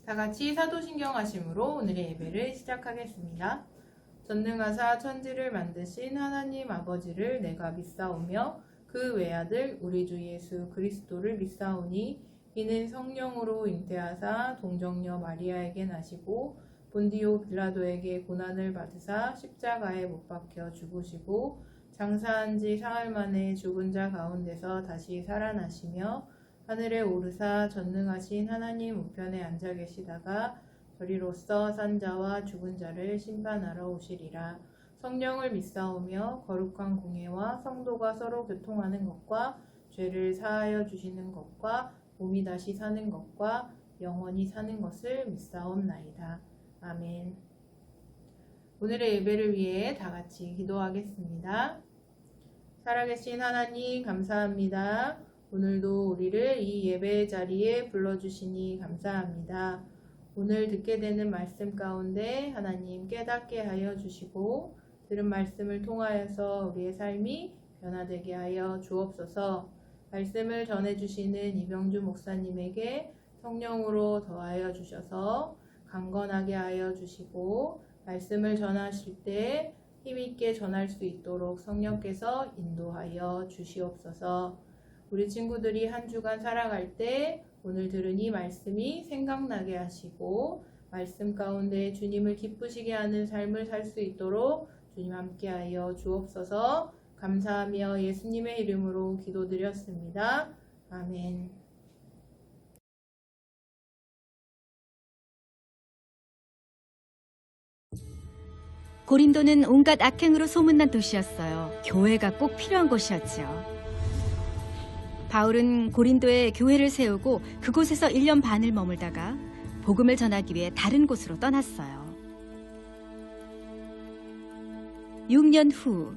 다 같이 사도신경 하심으로 오늘의 예배를 시작하겠습니다. 전능하사 천지를 만드신 하나님 아버지를 내가 믿사오며 그 외아들 우리 주 예수 그리스도를 믿사오니 이는 성령으로 잉태하사 동정녀 마리아에게 나시고 본디오 빌라도에게 고난을 받으사 십자가에 못 박혀 죽으시고 장사한 지 사흘 만에 죽은 자 가운데서 다시 살아나시며 하늘에 오르사 전능하신 하나님 우편에 앉아 계시다가 저리로서 산 자와 죽은 자를 심판하러 오시리라. 성령을 믿사오며 거룩한 공예와 성도가 서로 교통하는 것과 죄를 사하여 주시는 것과 몸이 다시 사는 것과 영원히 사는 것을 믿사옵나이다. 아멘. 오늘의 예배를 위해 다 같이 기도하겠습니다. 살아계신 하나님 감사합니다. 오늘도 우리를 이 예배 자리에 불러주시니 감사합니다. 오늘 듣게 되는 말씀 가운데 하나님 깨닫게 하여 주시고 들은 말씀을 통하여서 우리의 삶이 변화되게 하여 주옵소서. 말씀을 전해주시는 이병주 목사님에게 성령으로 더하여 주셔서 강건하게 하여 주시고 말씀을 전하실 때 힘있게 전할 수 있도록 성령께서 인도하여 주시옵소서. 우리 친구들이 한 주간 살아갈 때 오늘 들은 이 말씀이 생각나게 하시고 말씀 가운데 주님을 기쁘시게 하는 삶을 살 수 있도록 주님 함께하여 주옵소서. 감사하며 예수님의 이름으로 기도드렸습니다. 아멘. 고린도는 온갖 악행으로 소문난 도시였어요. 교회가 꼭 필요한 곳이었죠. 바울은 고린도에 교회를 세우고 그곳에서 1년 반을 머물다가 복음을 전하기 위해 다른 곳으로 떠났어요. 6년 후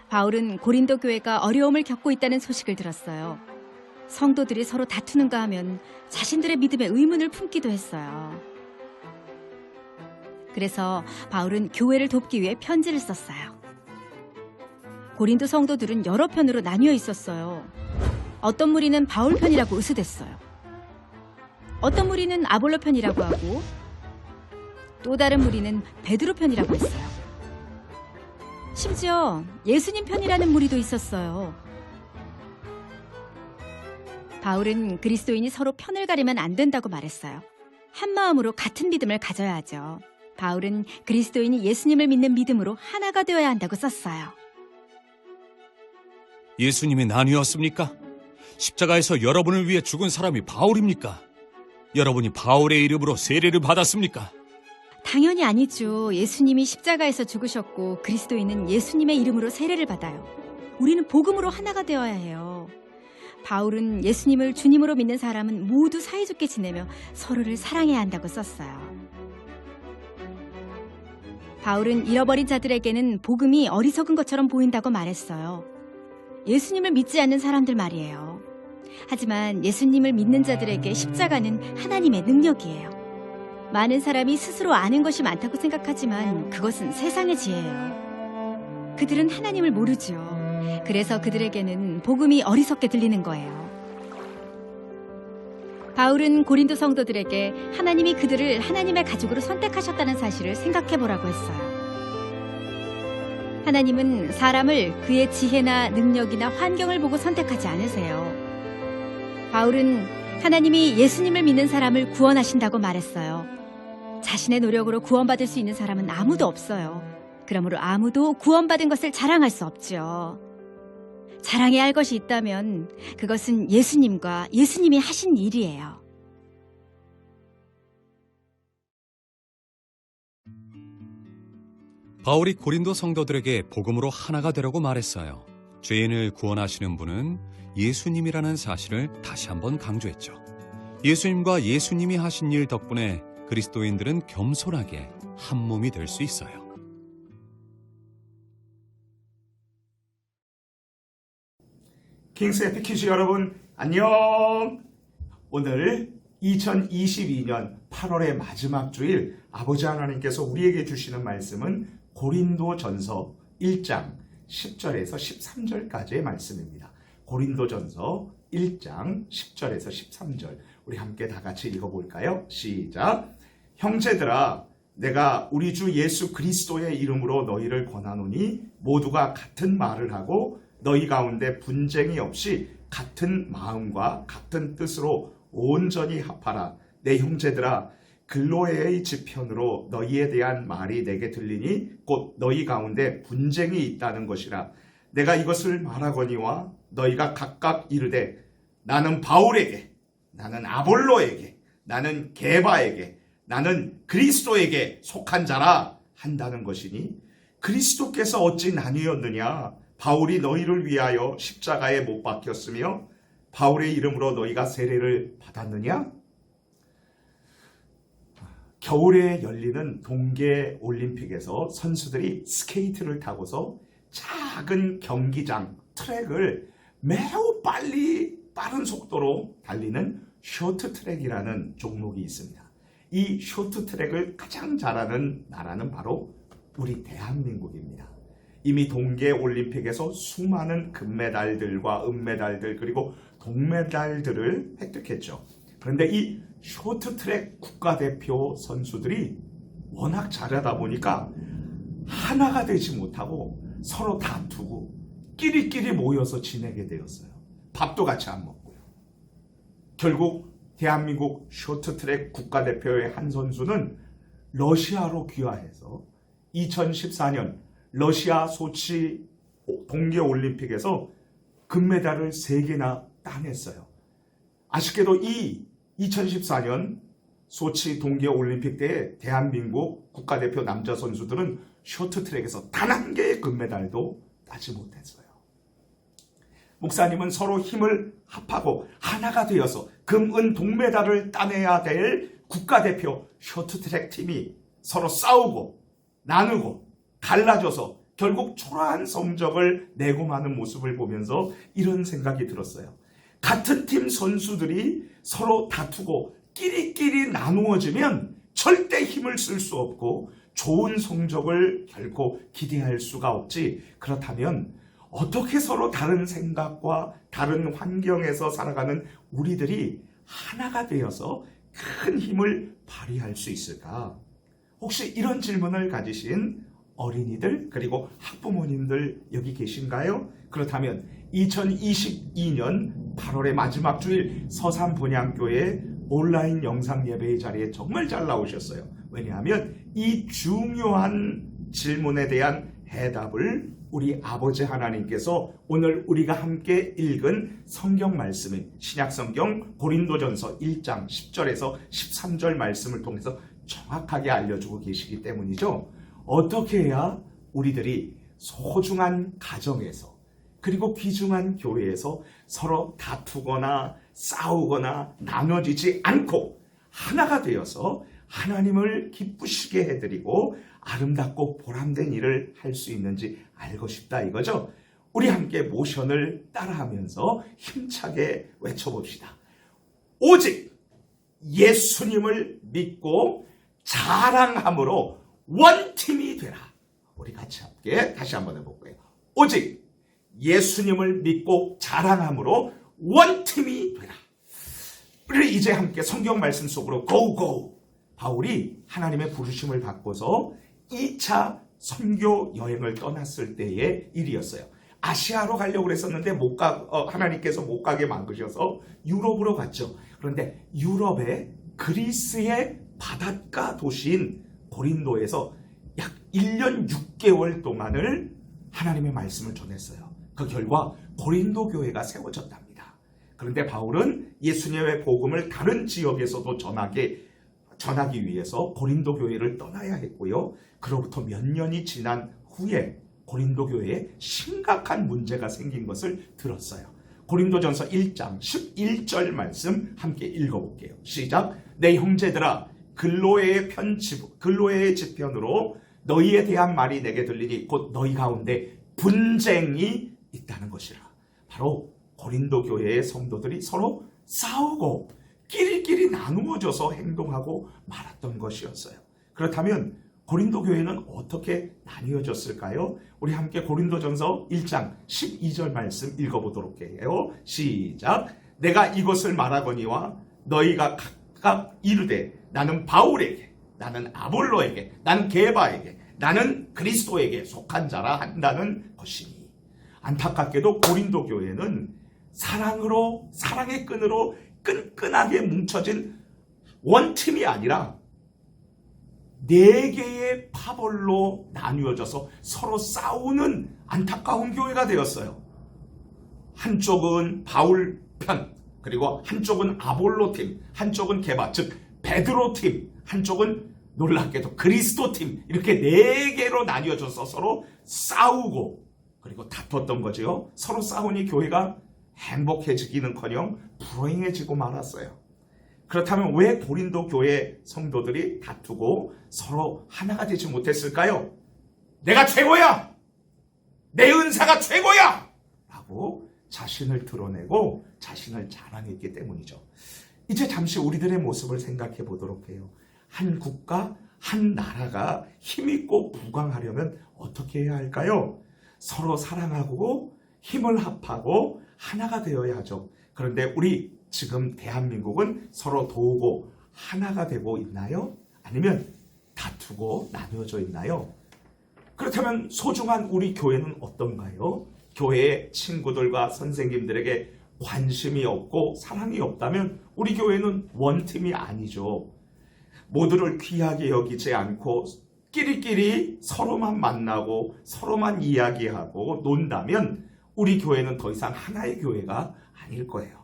바울은 고린도 교회가 어려움을 겪고 있다는 소식을 들었어요. 성도들이 서로 다투는가 하면 자신들의 믿음에 의문을 품기도 했어요. 그래서 바울은 교회를 돕기 위해 편지를 썼어요. 고린도 성도들은 여러 편으로 나뉘어 있었어요. 어떤 무리는 바울 편이라고 의수됐어요. 어떤 무리는 아볼로 편이라고 하고 또 다른 무리는 베드로 편이라고 했어요. 심지어 예수님 편이라는 무리도 있었어요. 바울은 그리스도인이 서로 편을 가리면 안 된다고 말했어요. 한 마음으로 같은 믿음을 가져야 하죠. 바울은 그리스도인이 예수님을 믿는 믿음으로 하나가 되어야 한다고 썼어요. 예수님이 나뉘었습니까? 십자가에서 여러분을 위해 죽은 사람이 바울입니까? 여러분이 바울의 이름으로 세례를 받았습니까? 당연히 아니죠. 예수님이 십자가에서 죽으셨고 그리스도인은 예수님의 이름으로 세례를 받아요. 우리는 복음으로 하나가 되어야 해요. 바울은 예수님을 주님으로 믿는 사람은 모두 사이좋게 지내며 서로를 사랑해야 한다고 썼어요. 바울은 잃어버린 자들에게는 복음이 어리석은 것처럼 보인다고 말했어요. 예수님을 믿지 않는 사람들 말이에요. 하지만 예수님을 믿는 자들에게 십자가는 하나님의 능력이에요. 많은 사람이 스스로 아는 것이 많다고 생각하지만 그것은 세상의 지혜예요. 그들은 하나님을 모르죠. 그래서 그들에게는 복음이 어리석게 들리는 거예요. 바울은 고린도 성도들에게 하나님이 그들을 하나님의 가족으로 선택하셨다는 사실을 생각해보라고 했어요. 하나님은 사람을 그의 지혜나 능력이나 환경을 보고 선택하지 않으세요. 바울은 하나님이 예수님을 믿는 사람을 구원하신다고 말했어요. 자신의 노력으로 구원받을 수 있는 사람은 아무도 없어요. 그러므로 아무도 구원받은 것을 자랑할 수 없죠. 자랑해야 할 것이 있다면 그것은 예수님과 예수님이 하신 일이에요. 바울이 고린도 성도들에게 복음으로 하나가 되라고 말했어요. 죄인을 구원하시는 분은 예수님이라는 사실을 다시 한번 강조했죠. 예수님과 예수님이 하신 일 덕분에 그리스도인들은 겸손하게 한 몸이 될 수 있어요. 킹스 에픽 퀴즈 여러분 안녕. 오늘 2022년 8월의 마지막 주일 아버지 하나님께서 우리에게 주시는 말씀은 고린도전서 1장 10절에서 13절까지의 말씀입니다. 고린도전서 1장 10절에서 13절 우리 함께 다 같이 읽어볼까요? 시작. 형제들아 내가 우리 주 예수 그리스도의 이름으로 너희를 권하노니 모두가 같은 말을 하고 너희 가운데 분쟁이 없이 같은 마음과 같은 뜻으로 온전히 합하라. 내 형제들아 글로에의 지편으로 너희에 대한 말이 내게 들리니 곧 너희 가운데 분쟁이 있다는 것이라. 내가 이것을 말하거니와 너희가 각각 이르되 나는 바울에게, 나는 아볼로에게, 나는 게바에게, 나는 그리스도에게 속한 자라 한다는 것이니 그리스도께서 어찌 나뉘었느냐? 바울이 너희를 위하여 십자가에 못 박혔으며 바울의 이름으로 너희가 세례를 받았느냐? 겨울에 열리는 동계 올림픽에서 선수들이 스케이트를 타고서 작은 경기장 트랙을 매우 빠른 속도로 달리는 쇼트트랙이라는 종목이 있습니다. 이 쇼트트랙을 가장 잘하는 나라는 바로 우리 대한민국입니다. 이미 동계올림픽에서 수많은 금메달들과 은메달들 그리고 동메달들을 획득했죠. 그런데 이 쇼트트랙 국가대표 선수들이 워낙 잘하다 보니까 하나가 되지 못하고 서로 다투고 끼리끼리 모여서 지내게 되었어요. 밥도 같이 안 먹고요. 결국 대한민국 쇼트트랙 국가대표의 한 선수는 러시아로 귀화해서 2014년 러시아 소치 동계올림픽에서 금메달을 3개나 따냈어요. 아쉽게도 이 2014년 소치 동계올림픽 때 대한민국 국가대표 남자 선수들은 쇼트트랙에서 단 한 개의 금메달도 따지 못했어요. 목사님은 서로 힘을 합하고 하나가 되어서 금, 은, 동메달을 따내야 될 국가대표 쇼트트랙 팀이 서로 싸우고 나누고 갈라져서 결국 초라한 성적을 내고 마는 모습을 보면서 이런 생각이 들었어요. 같은 팀 선수들이 서로 다투고 끼리끼리 나누어지면 절대 힘을 쓸 수 없고 좋은 성적을 결코 기대할 수가 없지. 그렇다면 어떻게 서로 다른 생각과 다른 환경에서 살아가는 우리들이 하나가 되어서 큰 힘을 발휘할 수 있을까? 혹시 이런 질문을 가지신 어린이들 그리고 학부모님들 여기 계신가요? 그렇다면 2022년 8월의 마지막 주일 서산본향교회 온라인 영상 예배의 자리에 정말 잘 나오셨어요. 왜냐하면 이 중요한 질문에 대한 해답을 우리 아버지 하나님께서 오늘 우리가 함께 읽은 성경 말씀인 신약성경 고린도전서 1장 10절에서 13절 말씀을 통해서 정확하게 알려주고 계시기 때문이죠. 어떻게 해야 우리들이 소중한 가정에서 그리고 귀중한 교회에서 서로 다투거나 싸우거나 나눠지지 않고 하나가 되어서 하나님을 기쁘시게 해드리고 아름답고 보람된 일을 할 수 있는지 알고 싶다 이거죠. 우리 함께 모션을 따라하면서 힘차게 외쳐봅시다. 오직 예수님을 믿고 자랑함으로 원팀이 되라. 우리 같이 함께 다시 한번 해볼까요? 오직 예수님을 믿고 자랑함으로 원팀이 되라. 우리 이제 함께 성경 말씀 속으로 고고. 바울이 하나님의 부르심을 받고서 2차 선교 여행을 떠났을 때의 일이었어요. 아시아로 가려고 했었는데 하나님께서 못 가게 만드셔서 유럽으로 갔죠. 그런데 유럽의 그리스의 바닷가 도시인 고린도에서 약 1년 6개월 동안을 하나님의 말씀을 전했어요. 그 결과 고린도 교회가 세워졌답니다. 그런데 바울은 예수님의 복음을 다른 지역에서도 전하기 위해서 고린도 교회를 떠나야 했고요. 그로부터 몇 년이 지난 후에 고린도 교회에 심각한 문제가 생긴 것을 들었어요. 고린도전서 1장 11절 말씀 함께 읽어볼게요. 시작. 내 형제들아 글로에의 지편으로 너희에 대한 말이 내게 들리니 곧 너희 가운데 분쟁이 있다는 것이라. 바로 고린도 교회의 성도들이 서로 싸우고 끼리끼리 나누어져서 행동하고 말았던 것이었어요. 그렇다면 고린도 교회는 어떻게 나뉘어졌을까요? 우리 함께 고린도전서 1장 12절 말씀 읽어보도록 해요. 시작. 내가 이것을 말하거니와 너희가 각각 이르되 나는 바울에게, 나는 아볼로에게, 나는 게바에게, 나는 그리스도에게 속한 자라 한다는 것이니. 안타깝게도 고린도 교회는 사랑으로, 사랑의 끈으로 끈끈하게 뭉쳐진 원팀이 아니라 4개의 파벌로 나뉘어져서 서로 싸우는 안타까운 교회가 되었어요. 한쪽은 바울 편, 그리고 한쪽은 아볼로 팀, 한쪽은 게바, 즉 베드로 팀, 한쪽은 놀랍게도 그리스도 팀, 이렇게 4개로 나뉘어져서 서로 싸우고 그리고 다퉜던 거죠. 서로 싸우니 교회가 행복해지기는커녕 불행해지고 말았어요. 그렇다면 왜 고린도 교회 성도들이 다투고 서로 하나가 되지 못했을까요? 내가 최고야! 내 은사가 최고야! 라고 자신을 드러내고 자신을 자랑했기 때문이죠. 이제 잠시 우리들의 모습을 생각해 보도록 해요. 한 국가, 한 나라가 힘있고 부강하려면 어떻게 해야 할까요? 서로 사랑하고 힘을 합하고 하나가 되어야 하죠. 그런데 우리 지금 대한민국은 서로 도우고 하나가 되고 있나요? 아니면 다투고 나누어져 있나요? 그렇다면 소중한 우리 교회는 어떤가요? 교회의 친구들과 선생님들에게 관심이 없고 사랑이 없다면 우리 교회는 원팀이 아니죠. 모두를 귀하게 여기지 않고 끼리끼리 서로만 만나고 서로만 이야기하고 논다면 우리 교회는 더 이상 하나의 교회가 아닐 거예요.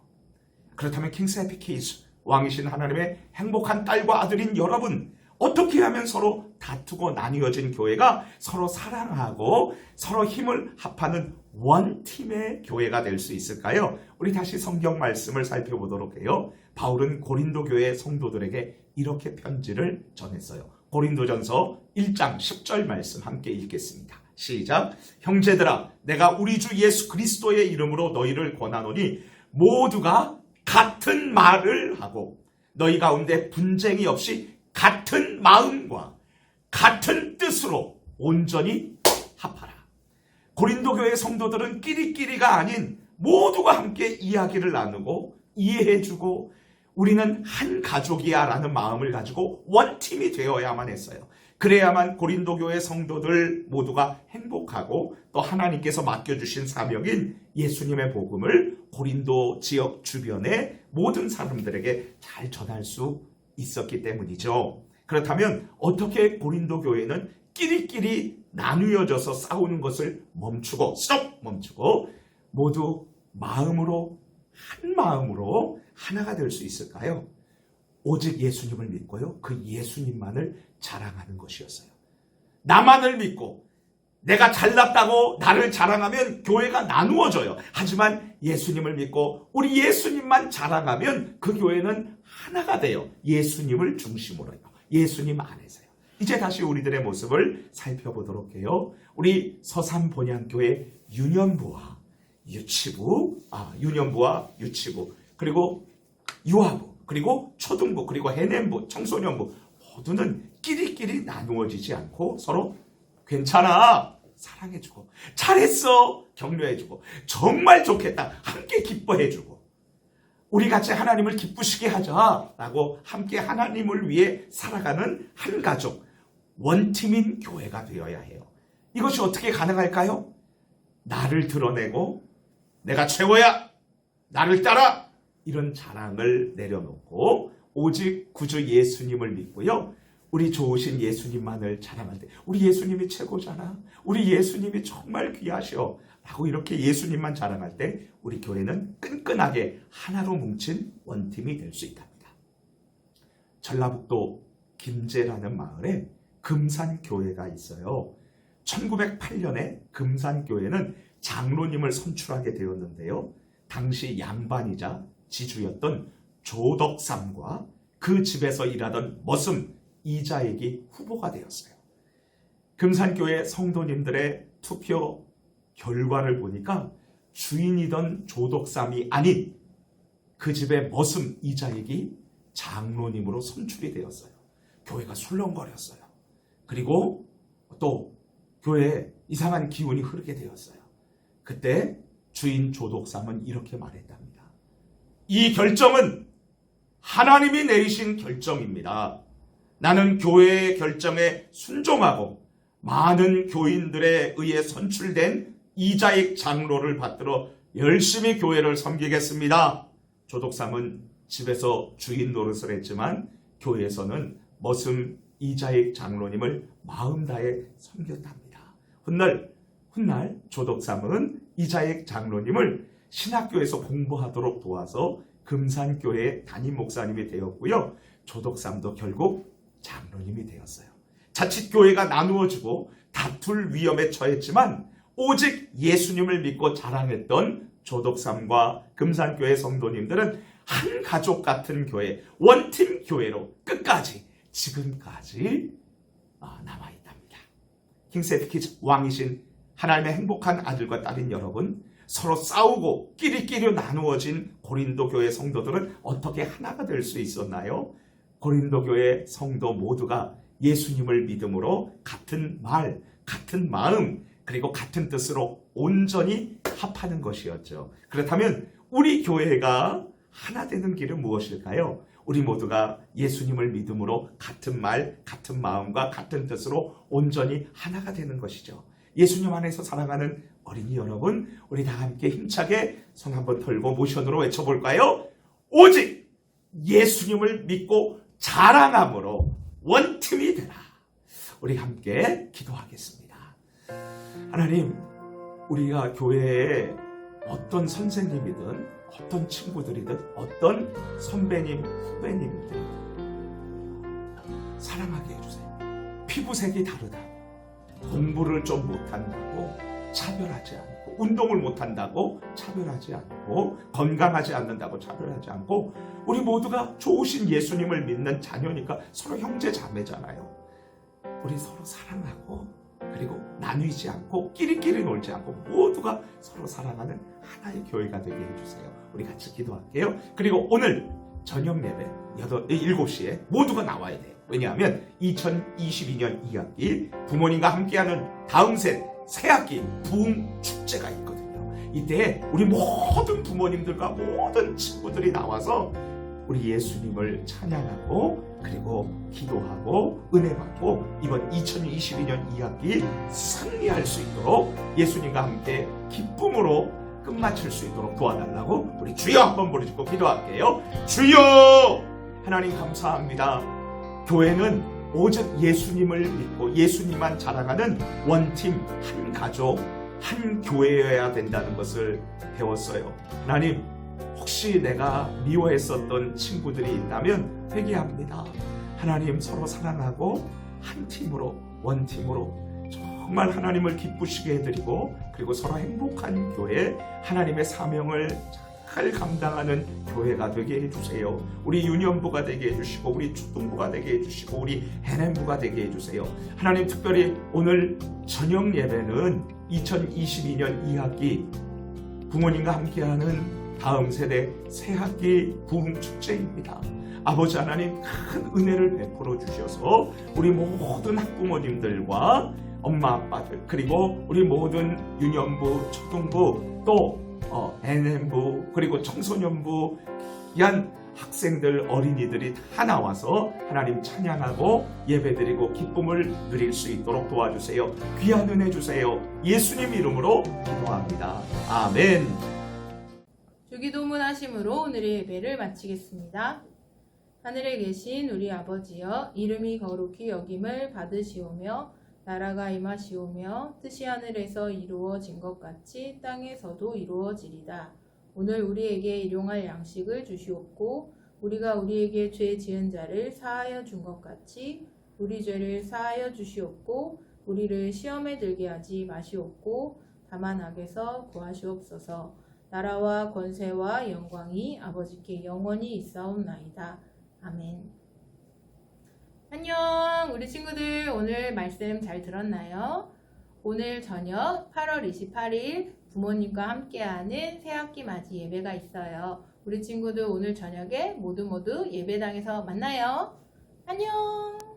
그렇다면 킹스 해피 키즈, 왕이신 하나님의 행복한 딸과 아들인 여러분, 어떻게 하면 서로 다투고 나뉘어진 교회가 서로 사랑하고 서로 힘을 합하는 원팀의 교회가 될 수 있을까요? 우리 다시 성경 말씀을 살펴보도록 해요. 바울은 고린도 교회 성도들에게 이렇게 편지를 전했어요. 고린도전서 1장 10절 말씀 함께 읽겠습니다. 시작. 형제들아, 내가 우리 주 예수 그리스도의 이름으로 너희를 권하노니 모두가 같은 말을 하고 너희 가운데 분쟁이 없이 같은 마음과 같은 뜻으로 온전히 합하라. 고린도 교회 성도들은 끼리끼리가 아닌 모두가 함께 이야기를 나누고 이해해주고 우리는 한 가족이야 라는 마음을 가지고 원팀이 되어야만 했어요. 그래야만 고린도 교회 성도들 모두가 행복하고 또 하나님께서 맡겨주신 사명인 예수님의 복음을 고린도 지역 주변의 모든 사람들에게 잘 전할 수 있었기 때문이죠. 그렇다면 어떻게 고린도 교회는 끼리끼리 나누어져서 싸우는 것을 멈추고 모두 마음으로 한 마음으로 하나가 될 수 있을까요? 오직 예수님을 믿고요. 그 예수님만을 자랑하는 것이었어요. 나만을 믿고 내가 잘났다고 나를 자랑하면 교회가 나누어져요. 하지만 예수님을 믿고 우리 예수님만 자랑하면 그 교회는 하나가 돼요. 예수님을 중심으로요. 예수님 안에서요. 이제 다시 우리들의 모습을 살펴보도록 해요. 우리 서산본향교회 유년부와 유치부, 그리고 유아부, 그리고 초등부, 그리고 해냄부, 청소년부 모두는 끼리끼리 나누어지지 않고 서로 괜찮아, 사랑해주고 잘했어, 격려해주고 정말 좋겠다, 함께 기뻐해주고 우리 같이 하나님을 기쁘시게 하자라고 함께 하나님을 위해 살아가는 한 가족, 원팀인 교회가 되어야 해요. 이것이 어떻게 가능할까요? 나를 드러내고 내가 최고야, 나를 따라, 이런 자랑을 내려놓고 오직 구주 예수님을 믿고요. 우리 좋으신 예수님만을 자랑할 때 우리 예수님이 최고잖아, 우리 예수님이 정말 귀하셔 라고 이렇게 예수님만 자랑할 때 우리 교회는 끈끈하게 하나로 뭉친 원팀이 될 수 있답니다. 전라북도 김제라는 마을에 금산교회가 있어요. 1908년에 금산교회는 장로님을 선출하게 되었는데요. 당시 양반이자 지주였던 조덕삼과 그 집에서 일하던 머슴 이자익이 후보가 되었어요. 금산교회 성도님들의 투표 결과를 보니까 주인이던 조덕삼이 아닌 그 집의 머슴 이자익이 장로님으로 선출이 되었어요. 교회가 술렁거렸어요. 그리고 또 교회에 이상한 기운이 흐르게 되었어요. 그때 주인 조덕삼은 이렇게 말했답니다. 이 결정은 하나님이 내리신 결정입니다. 나는 교회의 결정에 순종하고 많은 교인들에 의해 선출된 이자익 장로를 받들어 열심히 교회를 섬기겠습니다. 조독삼은 집에서 주인 노릇을 했지만 교회에서는 머슴 이자익 장로님을 마음 다해 섬겼답니다. 훗날 조독삼은 이자익 장로님을 신학교에서 공부하도록 도와서 금산교회 담임 목사님이 되었고요. 조독삼도 결국 장로님이 되었어요. 자칫 교회가 나누어지고 다툴 위험에 처했지만 오직 예수님을 믿고 자랑했던 조독삼과 금산교회 성도님들은 한 가족 같은 교회, 원팀 교회로 끝까지 지금까지 남아있답니다. 킹세드키즈 왕이신 하나님의 행복한 아들과 딸인 여러분, 서로 싸우고 끼리끼리 나누어진 고린도 교회 성도들은 어떻게 하나가 될 수 있었나요? 고린도 교회 성도 모두가 예수님을 믿음으로 같은 말, 같은 마음, 그리고 같은 뜻으로 온전히 합하는 것이었죠. 그렇다면 우리 교회가 하나 되는 길은 무엇일까요? 우리 모두가 예수님을 믿음으로 같은 말, 같은 마음과 같은 뜻으로 온전히 하나가 되는 것이죠. 예수님 안에서 사랑하는 어린이 여러분, 우리 다 함께 힘차게 손 한번 털고 모션으로 외쳐볼까요? 오직 예수님을 믿고 자랑함으로 원팀이 되라. 우리 함께 기도하겠습니다. 하나님, 우리가 교회에 어떤 선생님이든 어떤 친구들이든 어떤 선배님, 후배님들 사랑하게 해주세요. 피부색이 다르다고, 공부를 좀 못한다고 차별하지 않고, 운동을 못한다고 차별하지 않고, 건강하지 않는다고 차별하지 않고, 우리 모두가 좋으신 예수님을 믿는 자녀니까 서로 형제 자매잖아요. 우리 서로 사랑하고, 그리고 나뉘지 않고 끼리끼리 놀지 않고 모두가 서로 사랑하는 하나의 교회가 되게 해주세요. 우리 같이 기도할게요. 그리고 오늘 저녁 예배 7시에 모두가 나와야 돼요. 왜냐하면 2022년 2학기 부모님과 함께하는 다음 새학기 부흥 축제가 있거든요. 이때 우리 모든 부모님들과 모든 친구들이 나와서 우리 예수님을 찬양하고 그리고 기도하고 은혜 받고 이번 2022년 2학기 승리할 수 있도록 예수님과 함께 기쁨으로 끝마칠 수 있도록 도와달라고 우리 주여 한번 부르짖고 기도할게요. 주여! 하나님 감사합니다. 교회는 오직 예수님을 믿고 예수님만 자랑하는 원팀, 한 가족, 한 교회여야 된다는 것을 배웠어요. 하나님, 혹시 내가 미워했었던 친구들이 있다면 회개합니다. 하나님, 서로 사랑하고 한 팀으로, 원팀으로 정말 하나님을 기쁘시게 해드리고 그리고 서로 행복한 교회, 하나님의 사명을 잘 감당하는 교회가 되게 해주세요. 우리 유년부가 되게 해주시고 우리 초등부가 되게 해주시고 우리 해냄부가 되게 해주세요. 하나님, 특별히 오늘 저녁 예배는 2022년 2학기 부모님과 함께하는 다음 세대 새학기 부흥 축제입니다. 아버지 하나님, 큰 은혜를 베풀어 주셔서 우리 모든 학부모님들과 엄마 아빠들 그리고 우리 모든 유년부, 초등부 또 NM부 그리고 청소년부 귀한 학생들, 어린이들이 다 나와서 하나님 찬양하고 예배드리고 기쁨을 누릴 수 있도록 도와주세요. 귀한 은혜 주세요. 예수님 이름으로 기도합니다. 아멘. 주기도문 하심으로 오늘의 예배를 마치겠습니다. 하늘에 계신 우리 아버지여, 이름이 거룩히 여김을 받으시오며 나라가 임하시오며 뜻이 하늘에서 이루어진 것 같이 땅에서도 이루어지리다. 오늘 우리에게 일용할 양식을 주시옵고 우리가 우리에게 죄 지은 자를 사하여 준 것 같이 우리 죄를 사하여 주시옵고 우리를 시험에 들게 하지 마시옵고 다만 악에서 구하시옵소서. 나라와 권세와 영광이 아버지께 영원히 있사옵나이다. 아멘. 안녕, 우리 친구들 오늘 말씀 잘 들었나요? 오늘 저녁 8월 28일 부모님과 함께하는 새학기 맞이 예배가 있어요. 우리 친구들 오늘 저녁에 모두 예배당에서 만나요. 안녕.